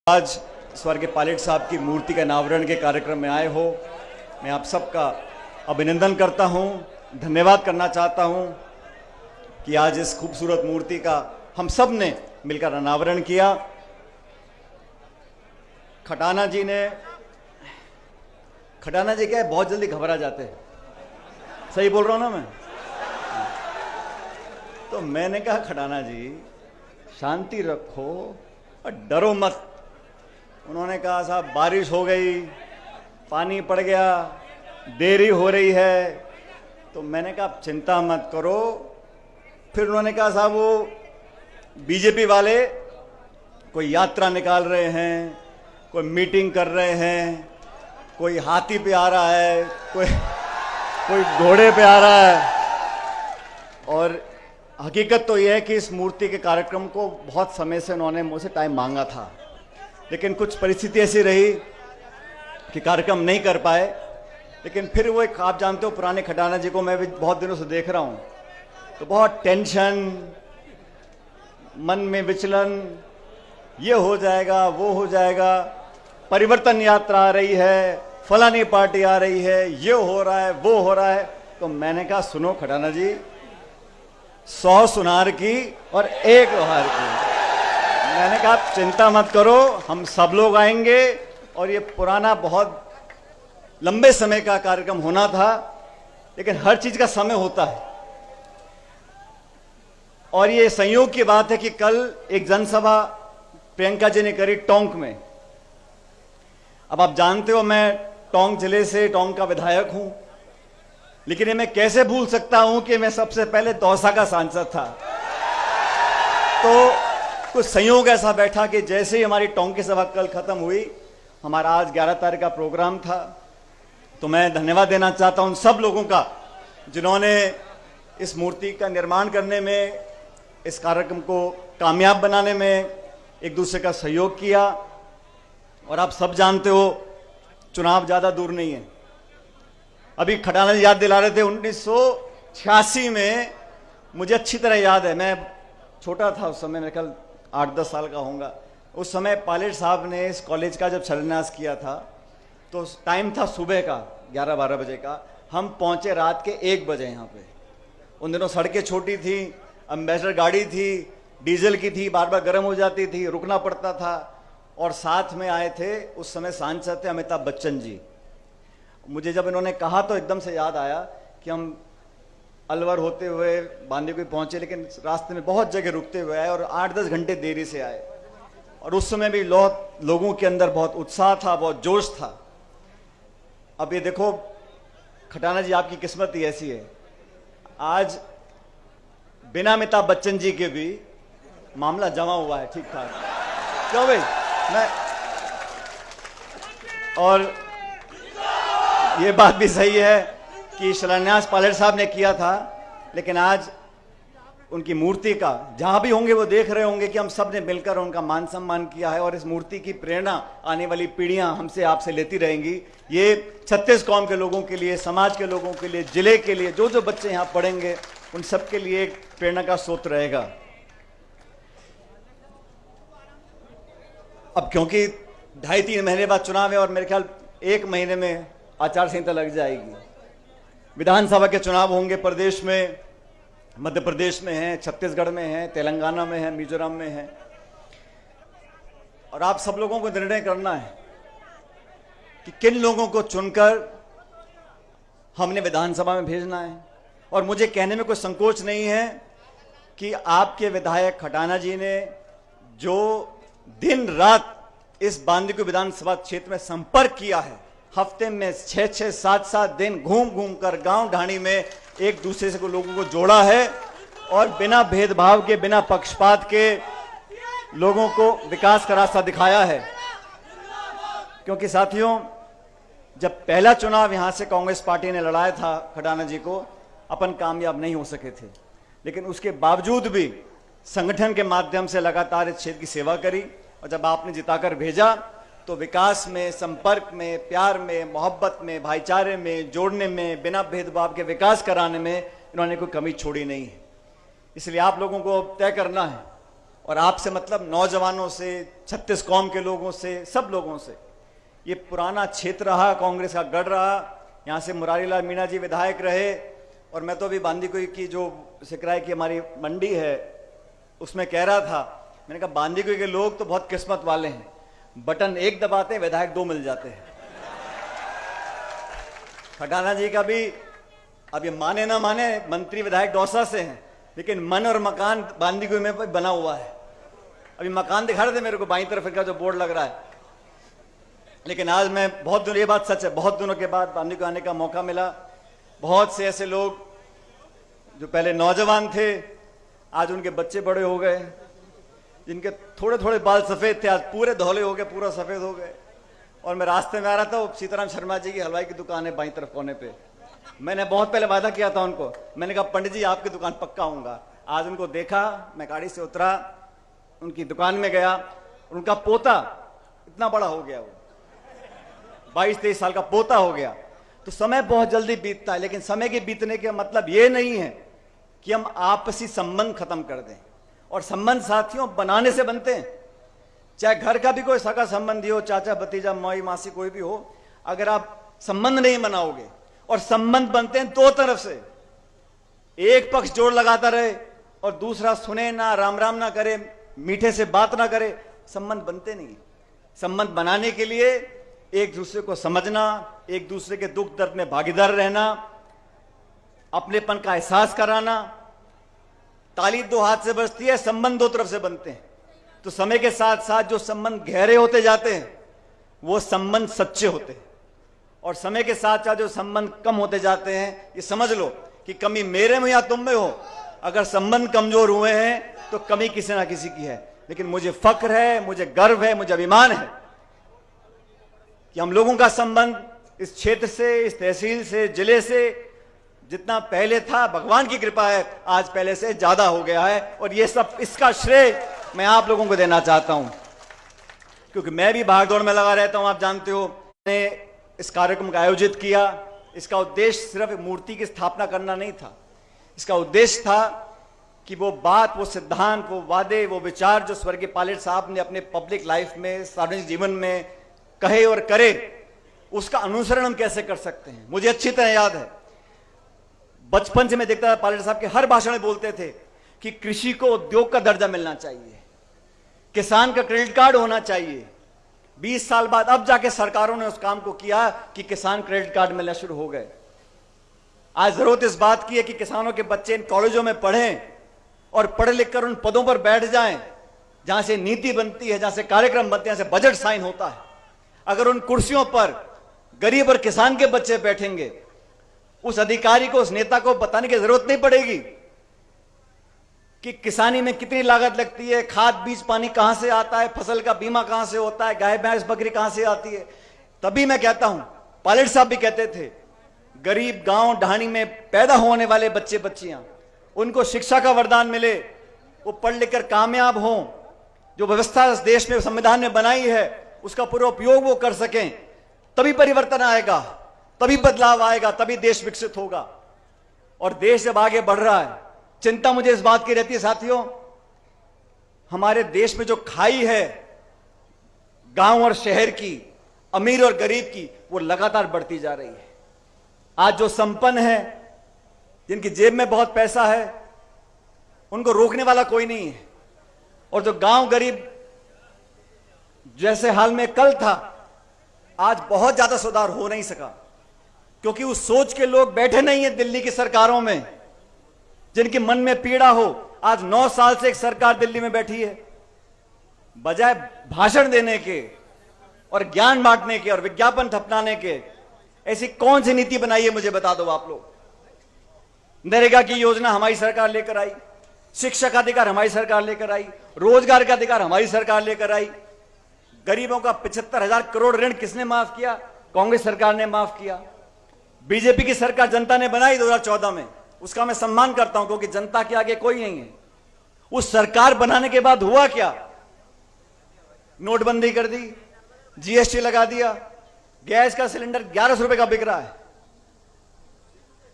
आज स्वर्गीय पायलट साहब की मूर्ति का अनावरण के कार्यक्रम में आए हो, मैं आप सबका अभिनंदन करता हूं, धन्यवाद करना चाहता हूं कि आज इस खूबसूरत मूर्ति का हम सब ने मिलकर अनावरण किया। खटाना जी क्या है, बहुत जल्दी घबरा जाते हैं, सही बोल रहा हूं ना मैं? तो मैंने कहा खटाना जी शांति रखो और डरो मत। उन्होंने कहा साहब बारिश हो गई, पानी पड़ गया, देरी हो रही है। तो मैंने कहा आप चिंता मत करो। फिर उन्होंने कहा साहब वो बीजेपी वाले कोई यात्रा निकाल रहे हैं, कोई मीटिंग कर रहे हैं, कोई हाथी पे आ रहा है, कोई घोड़े पे आ रहा है। और हकीकत तो यह है कि इस मूर्ति के कार्यक्रम को बहुत समय से उन्होंने मुझसे टाइम मांगा था, लेकिन कुछ परिस्थिति ऐसी रही कि कार्यक्रम नहीं कर पाए। लेकिन फिर वो एक, आप जानते हो पुराने खटाना जी को मैं भी बहुत दिनों से देख रहा हूं, तो बहुत टेंशन, मन में विचलन, ये हो जाएगा वो हो जाएगा, परिवर्तन यात्रा आ रही है, फलानी पार्टी आ रही है, ये हो रहा है वो हो रहा है। तो मैंने कहा सुनो खटाना जी, 100 सुनार की और 1 लोहार की। मैंने कहा आप चिंता मत करो, हम सब लोग आएंगे। और ये पुराना बहुत लंबे समय का कार्यक्रम होना था, लेकिन हर चीज का समय होता है। और ये संयोग की बात है कि कल एक जनसभा प्रियंका जी ने करी टोंक में। अब आप जानते हो मैं टोंक जिले से, टोंक का विधायक हूं, लेकिन ये मैं कैसे भूल सकता हूं कि मैं सबसे पहले दौसा का सांसद था। तो कुछ संयोग ऐसा बैठा कि जैसे ही हमारी टोंक की सभा कल खत्म हुई, हमारा आज 11 तारीख का प्रोग्राम था। तो मैं धन्यवाद देना चाहता हूं उन सब लोगों का जिन्होंने इस मूर्ति का निर्माण करने में, इस कार्यक्रम को कामयाब बनाने में एक दूसरे का सहयोग किया। और आप सब जानते हो चुनाव ज्यादा दूर नहीं है। अभी खटाना जी याद दिला रहे थे 1986 में, मुझे अच्छी तरह याद है, मैं छोटा था उस समय, मेरे ख्याल 8-10 साल का होऊंगा। उस समय पायलट साहब ने इस कॉलेज का जब शिलान्यास किया था, तो टाइम था सुबह का 11-12 बजे का। हम पहुंचे रात के 1 बजे यहाँ पे। उन दिनों सड़कें छोटी थी, एम्बेसडर गाड़ी थी, डीजल की थी, बार बार गर्म हो जाती थी, रुकना पड़ता था। और साथ में आए थे उस समय सांसद थे अमिताभ बच्चन जी। मुझे जब इन्होंने कहा तो एकदम से याद आया कि हम अलवर होते हुए बांदीकुई पहुंचे, लेकिन रास्ते में बहुत जगह रुकते हुए आए और 8-10 घंटे देरी से आए। और उस समय भी लोगों के अंदर बहुत उत्साह था, बहुत जोश था। अब ये देखो खटाना जी, आपकी किस्मत ही ऐसी है, आज बिना अमिताभ बच्चन जी के भी मामला जमा हुआ है ठीक ठाक। क्यों भाई? और ये बात भी सही है कि शिलान्यास पायलट साहब ने किया था, लेकिन आज उनकी मूर्ति का जहां भी होंगे वो देख रहे होंगे कि हम सब ने मिलकर उनका मान सम्मान किया है। और इस मूर्ति की प्रेरणा आने वाली पीढ़ियां हमसे आपसे लेती रहेंगी। ये 36 कौम के लोगों के लिए, समाज के लोगों के लिए, जिले के लिए, जो जो बच्चे यहां पढ़ेंगे उन सब के लिए एक प्रेरणा का स्रोत रहेगा। अब क्योंकि 2.5-3 महीने बाद चुनाव है और मेरे ख्याल 1 महीने में आचार संहिता लग जाएगी। विधानसभा के चुनाव होंगे प्रदेश में, मध्य प्रदेश में है, छत्तीसगढ़ में है, तेलंगाना में है, मिजोरम में है। और आप सब लोगों को निर्णय करना है कि किन लोगों को चुनकर हमने विधानसभा में भेजना है। और मुझे कहने में कोई संकोच नहीं है कि आपके विधायक खटाना जी ने जो दिन रात इस बांदीकुई विधानसभा क्षेत्र में संपर्क किया है, हफ्ते में 6-6, 7-7 दिन घूम घूम कर गांव ढाणी में एक दूसरे से लोगों को जोड़ा है और बिना भेदभाव के, बिना पक्षपात के लोगों को विकास का रास्ता दिखाया है। क्योंकि साथियों, जब पहला चुनाव यहां से कांग्रेस पार्टी ने लड़ाया था खटाना जी को, अपन कामयाब नहीं हो सके थे, लेकिन उसके बावजूद भी संगठन के माध्यम से लगातार इस क्षेत्र की सेवा करी। और जब आपने जिताकर भेजा तो विकास में, संपर्क में, प्यार में, मोहब्बत में, भाईचारे में, जोड़ने में, बिना भेदभाव के विकास कराने में इन्होंने कोई कमी छोड़ी नहीं है। इसलिए आप लोगों को तय करना है और आपसे मतलब नौजवानों से, 36 कौम के लोगों से, सब लोगों से। ये पुराना क्षेत्र रहा, कांग्रेस का गढ़ रहा, यहाँ से मुरारी लाल मीणा जी विधायक रहे। और मैं तो अभी बांदीकुई की जो सिकराई की हमारी मंडी है उसमें कह रहा था, मैंने कहा बांदीकुई के लोग तो बहुत किस्मत वाले हैं, बटन एक दबाते हैं विधायक 2 मिल जाते हैं। खटाना जी का भी, अब ये माने ना माने, मंत्री विधायक दौसा से हैं, लेकिन मन और मकान बांदीकुई में बना हुआ है। अभी मकान दिखा रहे थे मेरे को बाईं तरफ का जो बोर्ड लग रहा है। लेकिन आज मैं बहुत दिनों, ये बात सच है, बहुत दिनों के बाद बांदीकुई आने का मौका मिला। बहुत से ऐसे लोग जो पहले नौजवान थे, आज उनके बच्चे बड़े हो गए, जिनके थोड़े थोड़े बाल सफेद थे आज पूरे धौले हो गए, पूरा सफेद हो गए। और मैं रास्ते में आ रहा था, सीताराम शर्मा जी की हलवाई की दुकान है बाईं तरफ कोने पे। मैंने बहुत पहले वादा किया था उनको, मैंने कहा पंडित जी आपकी दुकान पक्का आऊंगा। आज उनको देखा, मैं गाड़ी से उतरा, उनकी दुकान में गया, उनका पोता इतना बड़ा हो गया, वो 22-23 साल का पोता हो गया। तो समय बहुत जल्दी बीतता है, लेकिन समय के बीतने का मतलब ये नहीं है कि हम आपसी संबंध खत्म कर दें। और संबंध साथियों बनाने से बनते हैं, चाहे घर का भी कोई सगा संबंधी हो, चाचा भतीजा, माई मासी, कोई भी हो, अगर आप संबंध नहीं बनाओगे, और संबंध बनते हैं 2 तरफ से, एक पक्ष जोर लगाता रहे और दूसरा सुने ना, राम राम ना करे, मीठे से बात ना करे, संबंध बनते नहीं। संबंध बनाने के लिए एक दूसरे को समझना, एक दूसरे के दुख दर्द में भागीदार रहना, अपनेपन का एहसास कराना। ताली 2 हाथ से बजती है, संबंध 2 तरफ से बनते हैं। तो समय के साथ साथ जो संबंध गहरे होते जाते हैं वो संबंध सच्चे होते हैं, और समय के साथ साथ जो संबंध कम होते जाते हैं, ये समझ लो कि कमी मेरे में या तुम में हो, अगर संबंध कमजोर हुए हैं तो कमी किसी ना किसी की है। लेकिन मुझे फक्र है, मुझे गर्व है, मुझे अभिमान है कि हम लोगों का संबंध इस क्षेत्र से, इस तहसील से, जिले से जितना पहले था, भगवान की कृपा है, आज पहले से ज्यादा हो गया है। और ये सब, इसका श्रेय मैं आप लोगों को देना चाहता हूं, क्योंकि मैं भी भाग दौड़ में लगा रहता हूं। आप जानते हो, मैंने इस कार्यक्रम का आयोजित किया। इसका उद्देश्य सिर्फ मूर्ति की स्थापना करना नहीं था, इसका उद्देश्य था कि वो बात, वो सिद्धांत, वो वादे, वो विचार जो स्वर्गीय पायलट साहब ने अपने पब्लिक लाइफ में, सार्वजनिक जीवन में कहे और करे, उसका अनुसरण हम कैसे कर सकते हैं। मुझे अच्छी तरह याद है, बचपन से मैं देखता था पायलट साहब के हर भाषण में बोलते थे कि कृषि को उद्योग का दर्जा मिलना चाहिए, किसान का क्रेडिट कार्ड होना चाहिए। 20 साल बाद अब जाके सरकारों ने उस काम को किया कि किसान क्रेडिट कार्ड मिलना शुरू हो गए। आज जरूरत इस बात की है कि किसानों के बच्चे इन कॉलेजों में पढ़ें और पढ़ लिख कर उन पदों पर बैठ जाएं जहां से नीति बनती है, जहां से कार्यक्रम बनते हैं, जहां से बजट साइन होता है। अगर उन कुर्सियों पर गरीब और किसान के बच्चे बैठेंगे, उस अधिकारी को, उस नेता को बताने की जरूरत नहीं पड़ेगी कि किसानी में कितनी लागत लगती है, खाद बीज पानी कहां से आता है, फसल का बीमा कहां से होता है, गाय भैंस बकरी कहां से आती है। तभी मैं कहता हूं, पायलट साहब भी कहते थे, गरीब गांव ढाणी में पैदा होने वाले बच्चे बच्चियां, उनको शिक्षा का वरदान मिले, वो पढ़ लिख कर कामयाब हों, जो व्यवस्था इस देश में, संविधान ने बनाई है, उसका पूरा उपयोग वो कर सकें, तभी परिवर्तन आएगा, तभी बदलाव आएगा, तभी देश विकसित होगा। और देश जब आगे बढ़ रहा है, चिंता मुझे इस बात की रहती है साथियों, हमारे देश में जो खाई है गांव और शहर की, अमीर और गरीब की, वो लगातार बढ़ती जा रही है। आज जो संपन्न है, जिनकी जेब में बहुत पैसा है, उनको रोकने वाला कोई नहीं है। और जो गांव गरीब जैसे हाल में कल था, आज बहुत ज्यादा सुधार हो नहीं सका, क्योंकि उस सोच के लोग बैठे नहीं है दिल्ली की सरकारों में, जिनके मन में पीड़ा हो। आज 9 साल से एक सरकार दिल्ली में बैठी है, बजाय भाषण देने के और ज्ञान बांटने के और विज्ञापन थपनाने के, ऐसी कौन सी नीति बनाई है मुझे बता दो आप लोग। नरेगा की योजना हमारी सरकार लेकर आई, शिक्षा का अधिकार हमारी सरकार लेकर आई, रोजगार का अधिकार हमारी सरकार लेकर आई। गरीबों का 75,000 करोड़ ऋण किसने माफ किया? कांग्रेस सरकार ने माफ किया। बीजेपी की सरकार जनता ने बनाई 2014 में, उसका मैं सम्मान करता हूं, क्योंकि जनता के आगे कोई नहीं है। उस सरकार बनाने के बाद हुआ क्या? नोटबंदी कर दी, जीएसटी लगा दिया, गैस का सिलेंडर 1100 रुपए का बिक रहा है।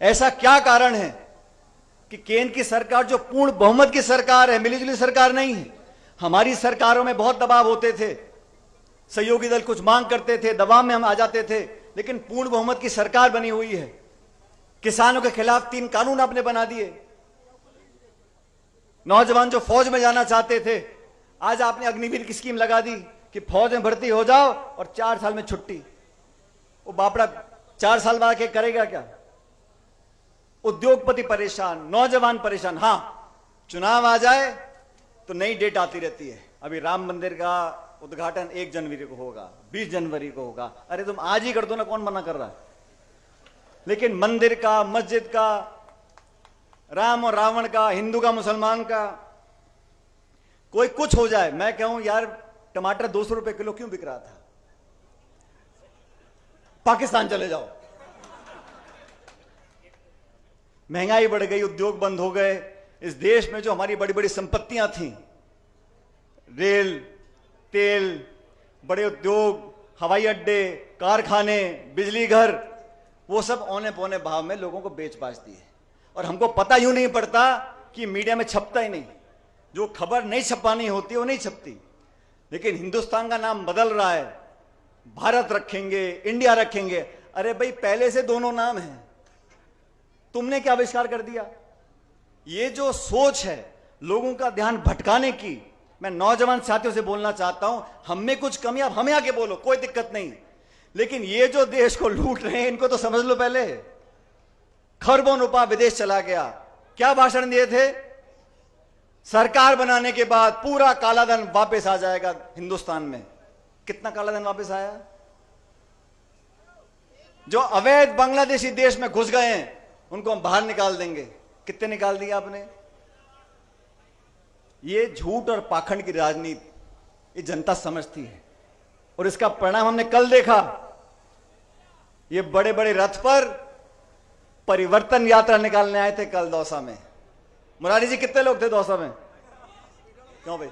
ऐसा क्या कारण है कि केंद्र की सरकार, जो पूर्ण बहुमत की सरकार है, मिलीजुली सरकार नहीं है, हमारी सरकारों में बहुत दबाव होते थे, सहयोगी दल कुछ मांग करते थे, दबाव में हम आ जाते थे, लेकिन पूर्ण बहुमत की सरकार बनी हुई है। किसानों के खिलाफ 3 कानून आपने बना दिए। नौजवान जो फौज में जाना चाहते थे, आज आपने अग्निवीर की स्कीम लगा दी कि फौज में भर्ती हो जाओ और 4 साल में छुट्टी। वो बापड़ा 4 साल बाद के करेगा क्या? उद्योगपति परेशान, नौजवान परेशान। हां, चुनाव आ जाए तो नई डेट आती रहती है। अभी राम मंदिर का उद्घाटन 1 जनवरी को होगा, 20 जनवरी को होगा। अरे तुम आज ही कर दो ना, कौन मना कर रहा है? लेकिन मंदिर का, मस्जिद का, राम और रावण का, हिंदू का मुसलमान का, कोई कुछ हो जाए, मैं कहूं यार टमाटर 200 रुपए किलो क्यों बिक रहा था? पाकिस्तान चले जाओ। महंगाई बढ़ गई, उद्योग बंद हो गए। इस देश में जो हमारी बड़ी बड़ी संपत्तियां थीं, रेल, तेल, बड़े उद्योग, हवाई अड्डे, कारखाने, बिजली घर, वो सब औने पौने भाव में लोगों को बेच बाच दिए। और हमको पता यूं नहीं पड़ता कि मीडिया में छपता ही नहीं। जो खबर नहीं छपानी होती वो नहीं छपती। लेकिन हिंदुस्तान का नाम बदल रहा है, भारत रखेंगे, इंडिया रखेंगे। अरे भाई, पहले से दोनों नाम हैं, तुमने क्या आविष्कार कर दिया? ये जो सोच है लोगों का ध्यान भटकाने की, मैं नौजवान साथियों से बोलना चाहता हूं, हम में कुछ कमी, आप हमें आके बोलो, कोई दिक्कत नहीं। लेकिन ये जो देश को लूट रहे हैं, इनको तो समझ लो। पहले खरबों रुपया विदेश चला गया। क्या भाषण दिए थे? सरकार बनाने के बाद पूरा कालाधन वापस आ जाएगा हिंदुस्तान में। कितना कालाधन वापस आया? जो अवैध बांग्लादेशी देश में घुस गए हैं उनको हम बाहर निकाल देंगे। कितने निकाल दिए आपने? ये झूठ और पाखंड की राजनीति ये जनता समझती है, और इसका परिणाम हमने कल देखा। ये बड़े बड़े रथ पर परिवर्तन यात्रा निकालने आए थे कल दौसा में। मुरारी जी, कितने लोग थे दौसा में? क्यों भाई?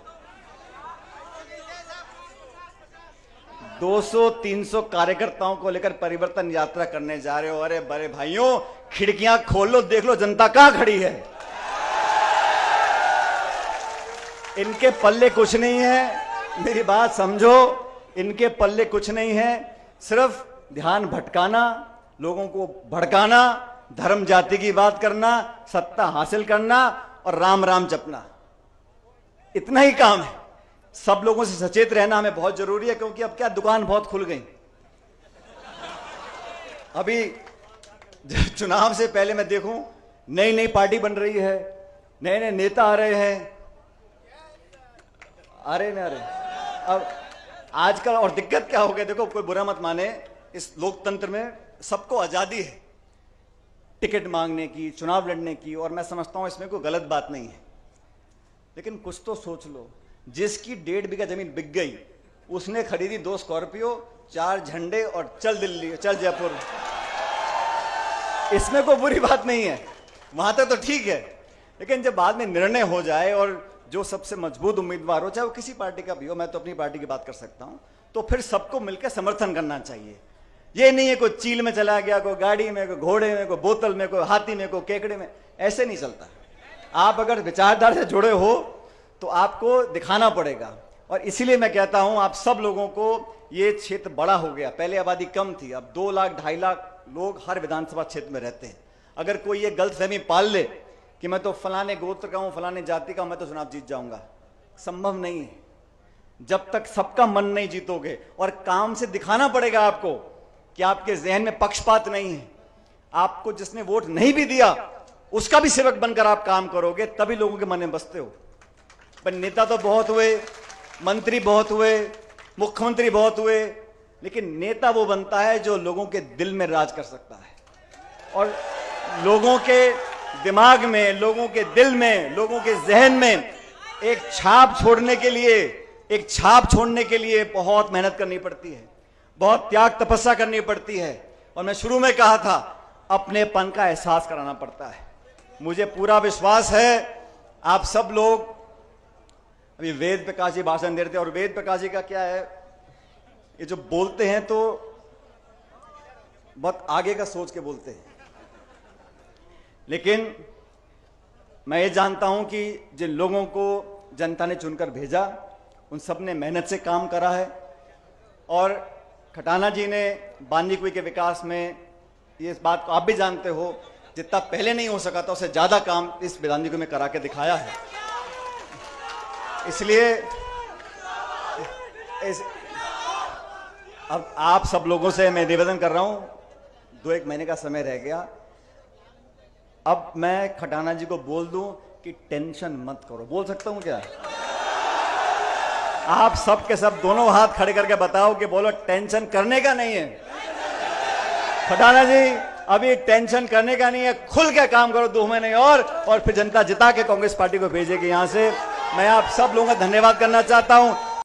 200-300 कार्यकर्ताओं को लेकर परिवर्तन यात्रा करने जा रहे हो। अरे बड़े भाइयों, खिड़कियां खोल लो, देख लो जनता कहां खड़ी है। इनके पल्ले कुछ नहीं है, मेरी बात समझो, इनके पल्ले कुछ नहीं है। सिर्फ ध्यान भटकाना, लोगों को भड़काना, धर्म जाति की बात करना, सत्ता हासिल करना और राम राम जपना, इतना ही काम है। सब लोगों से सचेत रहना हमें बहुत जरूरी है, क्योंकि अब क्या, दुकान बहुत खुल गई। अभी चुनाव से पहले मैं देखूं, नई नई पार्टी बन रही है, नए नए नेता आ रहे हैं। अरे न अरे, अब आजकल और दिक्कत क्या हो गया, देखो, कोई बुरा मत माने, इस लोकतंत्र में सबको आजादी है टिकट मांगने की, चुनाव लड़ने की, और मैं समझता हूं इसमें कोई गलत बात नहीं है। लेकिन कुछ तो सोच लो, जिसकी 1.5 बीघा जमीन बिक गई, उसने खरीदी 2 स्कॉर्पियो, 4 झंडे और चल दिल्ली, चल जयपुर। इसमें कोई बुरी बात नहीं है, वहां तक तो ठीक है। लेकिन जब बाद में निर्णय हो जाए और जो सबसे मजबूत उम्मीदवार हो, चाहे वो किसी पार्टी का भी हो, मैं तो अपनी पार्टी की बात कर सकता हूं, तो फिर सबको मिलकर समर्थन करना चाहिए। ये नहीं है कोई चील में चला गया, कोई गाड़ी में, कोई घोड़े में, कोई बोतल में, कोई हाथी में, कोई केकड़े में, ऐसे नहीं चलता। आप अगर विचारधारा से जुड़े हो तो आपको दिखाना पड़ेगा। और इसीलिए मैं कहता हूं, आप सब लोगों को, ये क्षेत्र बड़ा हो गया, पहले आबादी कम थी, अब 2 लाख 2.5 लाख लोग हर विधानसभा क्षेत्र में रहते हैं। अगर कोई ये गलतफहमी पाल ले कि मैं तो फलाने गोत्र का हूं, फलाने जाति का, मैं तो चुनाव जीत जाऊंगा, संभव नहीं है। जब तक सबका मन नहीं जीतोगे, और काम से दिखाना पड़ेगा आपको कि आपके जहन में पक्षपात नहीं है। आपको जिसने वोट नहीं भी दिया, उसका भी सेवक बनकर आप काम करोगे, तभी लोगों के मन में बसते हो। पर नेता तो बहुत हुए, मंत्री बहुत हुए, मुख्यमंत्री बहुत हुए, लेकिन नेता वो बनता है जो लोगों के दिल में राज कर सकता है, और लोगों के दिमाग में, लोगों के दिल में, लोगों के जहन में एक छाप छोड़ने के लिए बहुत मेहनत करनी पड़ती है, बहुत त्याग तपस्या करनी पड़ती है। और मैं शुरू में कहा था, अपनेपन का एहसास कराना पड़ता है। मुझे पूरा विश्वास है आप सब लोग, अभी वेद प्रकाश जी भाषण दे रहे थे, और वेद प्रकाश जी का क्या है, ये जो बोलते हैं तो बहुत आगे का सोच के बोलते हैं। लेकिन मैं ये जानता हूं कि जिन लोगों को जनता ने चुनकर भेजा, उन सब ने मेहनत से काम करा है। और खटाना जी ने बांदी कुई के विकास में, ये इस बात को आप भी जानते हो, जितना पहले नहीं हो सका था उससे ज्यादा काम इस बांदी कुई में करा के दिखाया है। इसलिए अब आप सब लोगों से मैं निवेदन कर रहा हूं, 2-1 महीने का समय रह गया, अब मैं खटाना जी को बोल दूं कि टेंशन मत करो। बोल सकता हूं क्या? आप सब के सब दोनों हाथ खड़े करके बताओ कि बोलो टेंशन करने का नहीं है। खटाना जी अभी टेंशन करने का नहीं है, खुल के काम करो 2 महीने और फिर जनता जिता के कांग्रेस पार्टी को भेजेगी यहां से। मैं आप सब लोगों का धन्यवाद करना चाहता हूं।